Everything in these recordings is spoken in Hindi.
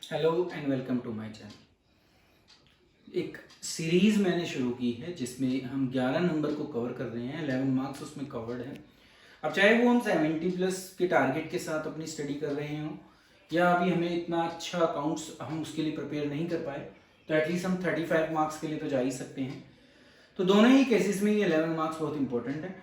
Hello and welcome to my channel. एक सीरीज़ मैंने शुरू की है जिसमें हम 11 नंबर को कवर कर रहे हैं। 11 मार्क्स उसमें कवर्ड है। अब चाहे वो हम 70 प्लस के टारगेट के साथ अपनी स्टडी कर रहे हों या अभी हमें इतना अच्छा अकाउंट्स हम उसके लिए प्रिपेयर नहीं कर पाए, तो एटलीस्ट हम 35 मार्क्स के लिए तो जा ही सकते हैं। तो दोनों ही केसेस में ये 11 मार्क्स बहुत इंपॉर्टेंट है।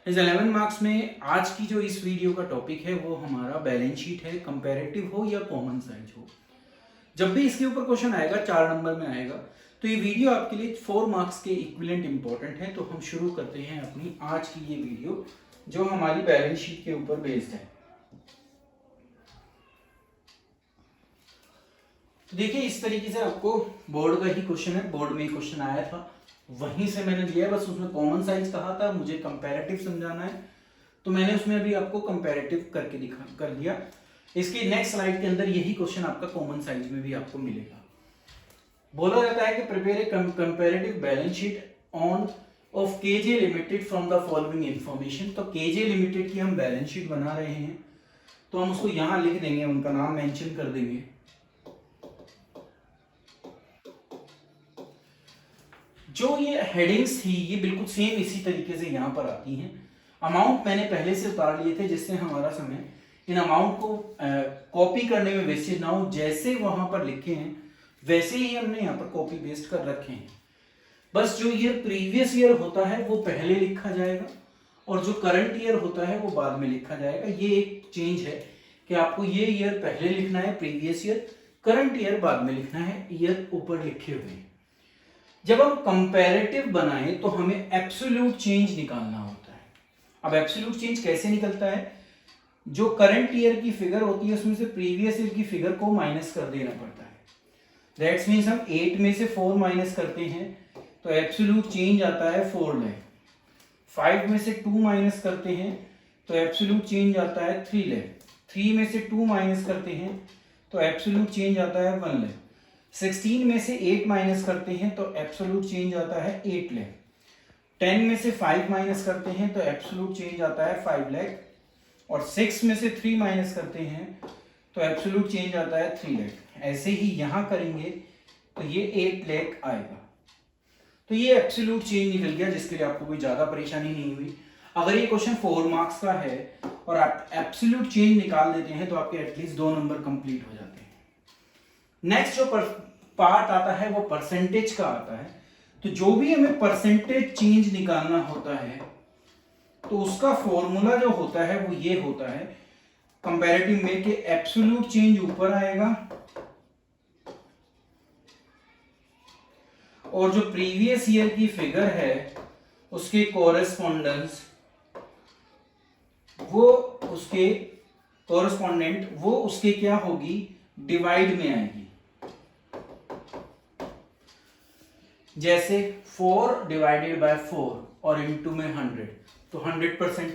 इस 11 मार्क्स में आज की जो इस वीडियो का टॉपिक है वो हमारा बैलेंस शीट है, कंपेरेटिव हो या कॉमन साइज हो। जब भी इसके ऊपर क्वेश्चन आएगा 4 नंबर में आएगा, तो ये वीडियो आपके लिए 4 मार्क्स के इक्विवेलेंट इंपॉर्टेंट है। तो हम शुरू करते हैं अपनी आज की ये वीडियो जो हमारी बैलेंस शीट के ऊपर बेस्ड है। तो देखिए इस तरीके से आपको बोर्ड का ही क्वेश्चन है, बोर्ड में क्वेश्चन आया था वहीं से मैंने लिया, बस उसमें कॉमन साइज कहा था, मुझे कंपैरेटिव समझाना है तो मैंने उसमें अभी आपको कंपैरेटिव करके दिखा कर दिया। इसकी नेक्स्ट स्लाइड के अंदर यही क्वेश्चन आपका कॉमन साइज में भी आपको मिलेगा। बोला जाता है कि prepare a comparative balance sheet on of KJ limited from the following information. तो केजे लिमिटेड की हम बैलेंस शीट बना रहे हैं तो हम उसको यहां लिख देंगे, उनका नाम मेंशन कर देंगे। जो ये हेडिंग्स थी ये बिल्कुल सेम इसी तरीके से यहां पर आती हैं। अमाउंट मैंने पहले से उतार लिए थे जिससे हमारा समय इन अमाउंट को कॉपी करने में वेस्टेज ना हो। जैसे वहां पर लिखे हैं वैसे ही हमने यहाँ पर कॉपी पेस्ट कर रखे हैं। बस जो ईयर प्रीवियस ईयर होता है वो पहले लिखा जाएगा और जो करंट ईयर होता है वो बाद में लिखा जाएगा। ये एक चेंज है कि आपको ये ईयर पहले लिखना है प्रीवियस ईयर, करंट ईयर बाद में लिखना है, ईयर ऊपर लिखे हुए हैं। जब हम कंपैरेटिव बनाएं तो हमें एब्सोल्यूट चेंज निकालना होता है। अब एब्सोल्यूट चेंज कैसे निकलता है? जो करंट ईयर की फिगर होती है उसमें से प्रीवियस ईयर की फिगर को माइनस कर देना पड़ता है। दैट्स मीन्स हम 8 में से 4 माइनस करते हैं तो एब्सोल्यूट चेंज आता है 4 लाख। 5 में से 2 माइनस करते हैं तो एब्सोल्यूट चेंज आता है 3 लाख। 3 में से 2 माइनस करते हैं तो एब्सोल्यूट चेंज आता है 1 लाख। 16 में से 8 माइनस करते हैं तो एब्सोल्यूट चेंज आता है 8 लाख। 10 में से 5 माइनस करते हैं तो एब्सोल्यूट चेंज आता है 5 लाख। और 6 में से 3 माइनस करते हैं तो एब्सोल्यूट चेंज आता है 3 लाख। ऐसे ही यहां करेंगे तो ये 8 लाख आएगा। तो ये एब्सोल्यूट चेंज निकल गया जिसके लिए आपको कोई ज्यादा परेशानी नहीं हुई। अगर ये क्वेश्चन 4 मार्क्स का है और आप एब्सोल्यूट चेंज निकाल देते हैं तो आपके एटलीस्ट 2 नंबर कंप्लीट हो जाते हैं। नेक्स्ट जो पार्ट आता है वो परसेंटेज का आता है। तो जो भी हमें परसेंटेज चेंज निकालना होता है तो उसका फॉर्मूला जो होता है वो ये होता है कंपैरेटिव में कि एब्सोल्यूट चेंज ऊपर आएगा और जो प्रीवियस ईयर की फिगर है उसके कोरेस्पोंडेंस वो उसके कोरेस्पोंडेंट वो उसके क्या होगी, डिवाइड में आएगी। जैसे 4 डिवाइडेड बाय 4 और इनटू में 100 तो 100%।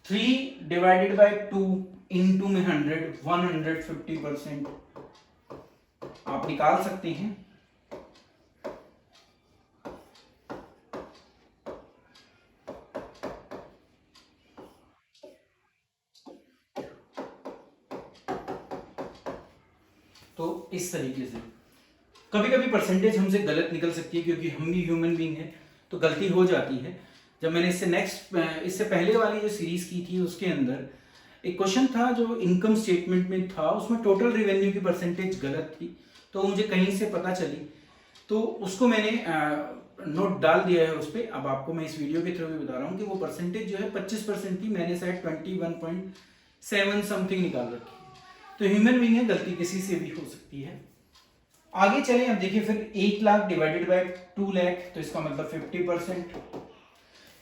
3 डिवाइडेड बाय 2 इनटू में 100 150% आप निकाल सकते हैं। तो इस तरीके से कभी कभी परसेंटेज हमसे गलत निकल सकती है क्योंकि हम भी ह्यूमन बीइंग है तो गलती हो जाती है। जब मैंने इससे पहले वाली जो सीरीज की थी उसके अंदर एक क्वेश्चन था जो इनकम स्टेटमेंट में था, उसमें टोटल रेवेन्यू की परसेंटेज गलत थी तो मुझे कहीं से पता चली तो उसको मैंने नोट डाल दिया है उस पर। अब आपको मैं इस वीडियो के थ्रू भी बता रहा हूँ कि वो परसेंटेज जो है 25% थी, मैंने शायद 21.7 समथिंग निकाल रखी है। तो ह्यूमन बीइंग है, गलती किसी से भी हो सकती है। आगे चलें, अब देखिए फिर 1 लाख डिवाइडेड बाय 2 लाख तो इसका मतलब 50%।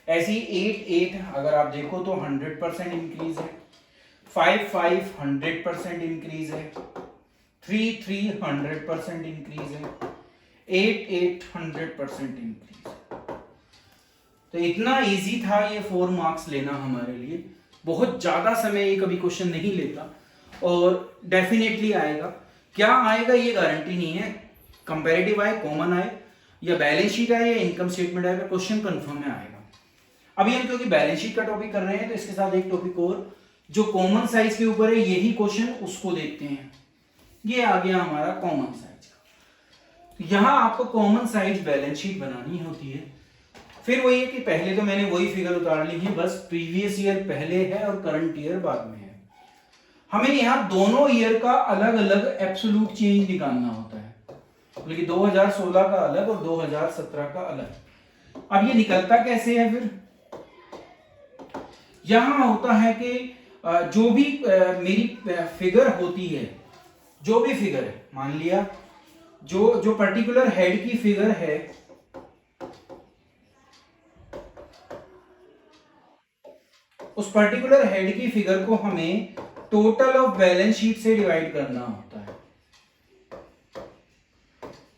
ऐसे ही 8 अगर आप देखो तो 100% इंक्रीज है। 5 100% इंक्रीज है। 3 100% इंक्रीज है। 8 100% इंक्रीज है। तो इतना इजी था ये 4 मार्क्स लेना हमारे लिए। बहुत ज्यादा समय ये कभी क्वेश्चन नहीं लेता और डेफिनेटली आएगा। क्या आएगा ये गारंटी नहीं है। कंपैरेटिव आए, कॉमन आए या बैलेंस शीट आए या इनकम स्टेटमेंट आए, क्वेश्चन कंफर्म में आएगा। अभी हम क्योंकि बैलेंस शीट का टॉपिक कर रहे हैं तो इसके साथ एक टॉपिक और जो कॉमन साइज के ऊपर है यही क्वेश्चन उसको देखते हैं। ये आ गया हमारा कॉमन साइज का। तो यहां आपको कॉमन साइज बैलेंस शीट बनानी होती है। फिर वही है कि पहले तो मैंने वही फिगर उतार ली है, बस प्रीवियस ईयर पहले है और करंट ईयर बाद में है। हमें यहाँ दोनों ईयर का अलग अलग एब्सोल्यूट चेंज निकालना होता है, मतलब 2016 का अलग और 2017 का अलग। अब ये निकलता कैसे है? फिर यहां होता है कि जो भी मेरी फिगर होती है, जो भी फिगर है, मान लिया जो पर्टिकुलर हेड की फिगर है, उस पर्टिकुलर हेड की फिगर को हमें टोटल ऑफ बैलेंस शीट से डिवाइड करना होता है।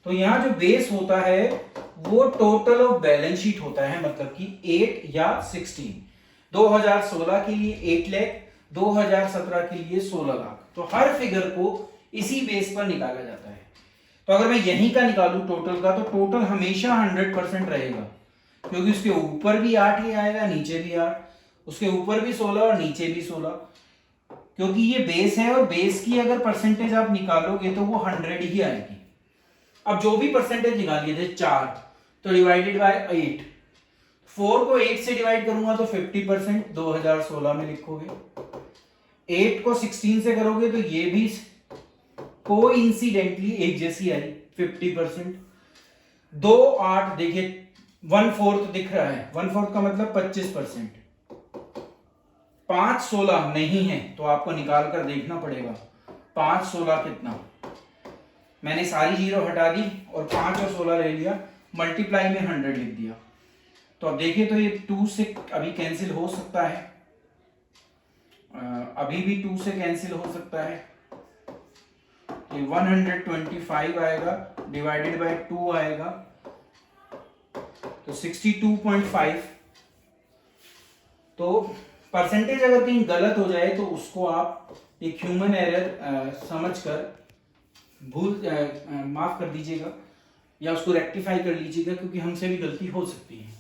तो यहां जो बेस होता है वो टोटल ऑफ बैलेंस शीट होता है, मतलब कि 8 या 16। 2016 के लिए 8 लाख, 2017 के लिए 16 लाख। तो हर फिगर को इसी बेस पर निकाला जाता है। तो अगर मैं यहीं का निकालूं टोटल का, तो टोटल हमेशा 100% रहेगा, क्योंकि उसके ऊपर भी 8 ही आएगा, नीचे भी 8, उसके ऊपर भी 16 और नीचे भी 16, क्योंकि ये बेस है और बेस की अगर परसेंटेज आप निकालोगे तो वो 100 ही आएगी। अब जो भी परसेंटेज निकालिए थे 4, तो डिवाइडेड बाय 8, 4 को 8 से डिवाइड करूंगा तो 50% 2016 में लिखोगे। 8 को 16 से करोगे तो ये भी कोइंसिडेंटली एक जैसी आई 50%। 2 8 देखिए 1/4 दिख रहा है, 1/4 का मतलब 25%। 5 16 नहीं है तो आपको निकाल कर देखना पड़ेगा 5 16 कितना। मैंने सारी जीरो हटा दी और 5 और 16 ले लिया, मल्टीप्लाई में 100 लिख दिया। तो अब देखिए तो ये 2 से अभी कैंसिल हो सकता है, अभी भी 2 से कैंसिल हो सकता है। ये 125 आएगा, डिवाइडेड बाय 2 आएगा तो 62.5। तो परसेंटेज अगर कहीं गलत हो जाए तो उसको आप एक ह्यूमन एरर समझकर माफ कर दीजिएगा या उसको रेक्टिफाई कर लीजिएगा, क्योंकि हमसे भी गलती हो सकती है।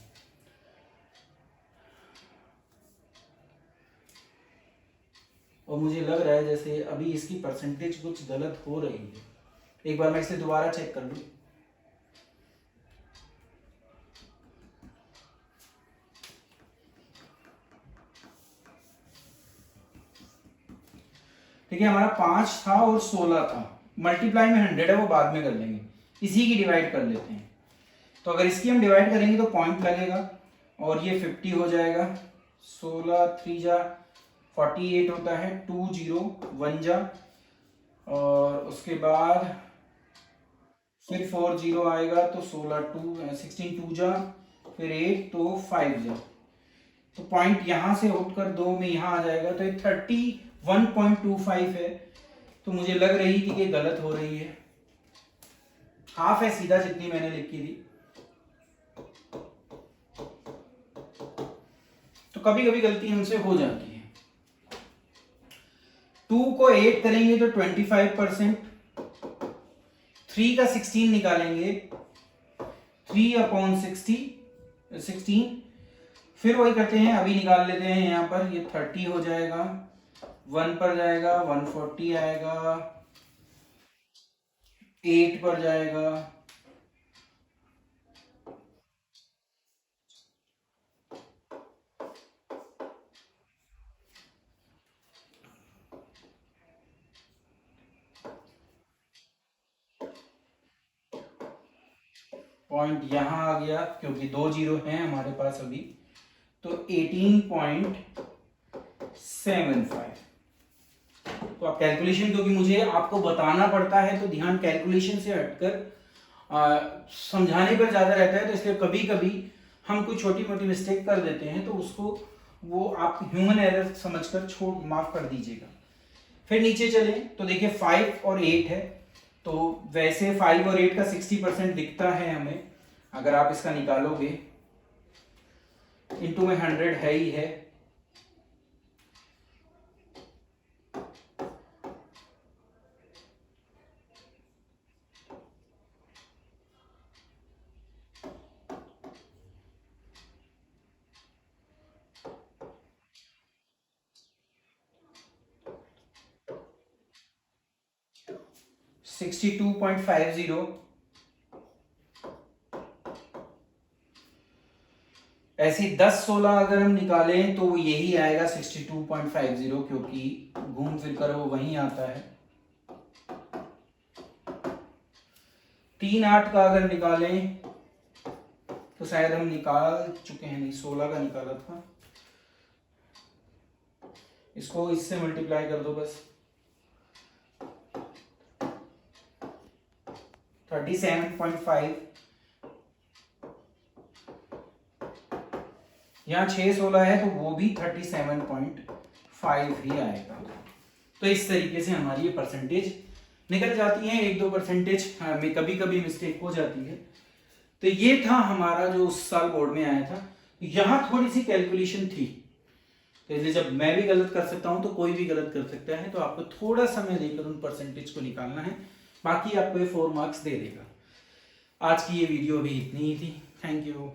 और मुझे लग रहा है जैसे अभी इसकी परसेंटेज कुछ गलत हो रही है, एक बार मैं इसे दोबारा चेक कर लूं। देखिए हमारा 5 था और 16 था, मल्टीप्लाई में 100 है वो बाद में कर लेंगे, इसी की डिवाइड कर लेते हैं। तो अगर इसकी हम डिवाइड करेंगे तो पॉइंट लगेगा और ये 50 हो जाएगा। 16 3 जा 48 होता है, 2 0 1 जा, और उसके बाद फिर 4 0 आएगा तो 16 2 जा, फिर 8 तो 5 जा। तो पॉइंट यहां से उठकर 2 में यहां आ जाएगा, तो ये 31.25 है। तो मुझे लग रही थी कि गलत हो रही है, हाफ है सीधा जितनी मैंने लिखी थी। तो कभी कभी गलती हमसे हो जाती है। 2 को 8 करेंगे तो 25%, 3 का 16 निकालेंगे 3/16, फिर वही करते हैं, अभी निकाल लेते हैं। यहां पर ये 30 हो जाएगा, 1 पर जाएगा 140 आएगा, 8 पर जाएगा, पॉइंट यहां आ गया क्योंकि 2 जीरो हैं हमारे पास अभी, तो 18.75। तो आप कैलकुलेशन, क्योंकि मुझे आपको बताना पड़ता है तो ध्यान कैलकुलेशन से हटकर समझाने पर ज्यादा रहता है, तो इसलिए कभी कभी हम कोई छोटी मोटी मिस्टेक कर देते हैं, तो उसको वो आप ह्यूमन एरर समझकर छोड़ माफ कर दीजिएगा। फिर नीचे चले तो देखिए 5 और 8 है, तो वैसे 5 और 8 का 60% दिखता है हमें, अगर आप इसका निकालोगे इनटू में 100 है ही है। 62.50। ऐसी 10-16 अगर हम निकालें तो यही आएगा 62.50, क्योंकि घूम फिर कर वो वहीं आता है। 3-8 का अगर निकालें तो शायद हम निकाल चुके हैं, नहीं 16 का निकाला था। इसको इससे मल्टीप्लाई कर दो बस, 37.5। यहाँ 6-16 है तो वो भी 37.5 ही आएगा। तो इस तरीके से हमारी ये परसेंटेज निकल जाती है। 1-2% में कभी कभी मिस्टेक हो जाती है। तो ये था हमारा जो उस साल बोर्ड में आया था। यहाँ थोड़ी सी कैलकुलेशन थी, तो इसलिए जब मैं भी गलत कर सकता हूँ तो कोई भी गलत कर सकता है। तो आपको थोड़ा समय लेकर उन परसेंटेज को निकालना है, बाकी आपको ये 4 मार्क्स दे देगा। आज की ये वीडियो भी इतनी ही थी। Thank you.